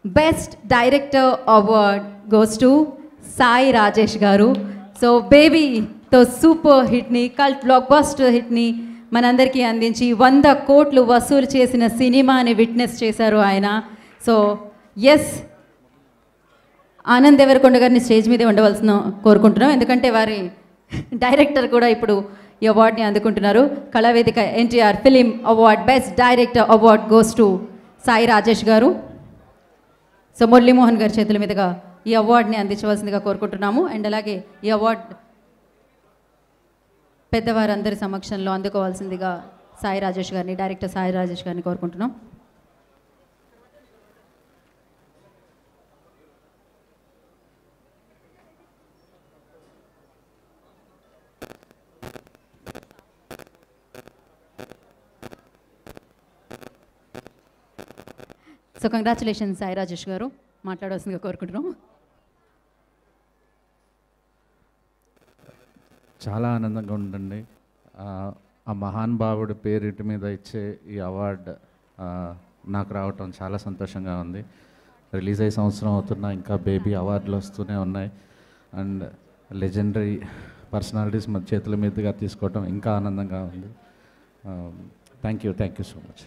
Best director award goes to Sai Rajesh garu. So బేబీతో super హిట్ని, cult blockbuster హిట్ని మనందరికీ అందించి 100 కోట్లు వసూలు చేసిన సినిమాని విట్నెస్ చేశారు ఆయన. సో ఎస్, ఆనంద్ దేవరకొండ గారిని స్టేజ్ మీదే ఉండవలసిన కోరుకుంటున్నాం, ఎందుకంటే వారి డైరెక్టర్ కూడా ఇప్పుడు ఈ అవార్డ్ని అందుకుంటున్నారు. Kalavedika NTR film award best director award goes to Sai Rajesh garu. So Muralimohan గారి చేతుల మీదుగా ఈ అవార్డ్ని అందించవలసిందిగా కోరుకుంటున్నాము. అండ్ అలాగే ఈ అవార్డ్ పెద్దవారందరి సమక్షంలో అందుకోవాల్సిందిగా సాయి రాజేష్ గారిని, డైరెక్టర్ సాయి రాజేష్ గారిని కోరుకుంటున్నాం. సో కంగ్రాచులేషన్స్ సాయి రాజేష్ గారు, మాట్లాడవలసిందిగా కోరుకుంటున్నాం. చాలా ఆనందంగా ఉండండి. ఆ మహానుభావుడి పేరిటి మీద ఇచ్చే ఈ అవార్డు నాకు రావటం చాలా సంతోషంగా ఉంది. రిలీజ్ అయ్యే సంవత్సరం అవుతున్నా ఇంకా బేబీ అవార్డులు వస్తూనే ఉన్నాయి. అండ్ లెజెండరీ పర్సనాలిటీస్ మన చేతుల మీదుగా తీసుకోవటం ఇంకా ఆనందంగా ఉంది. Thank you so much.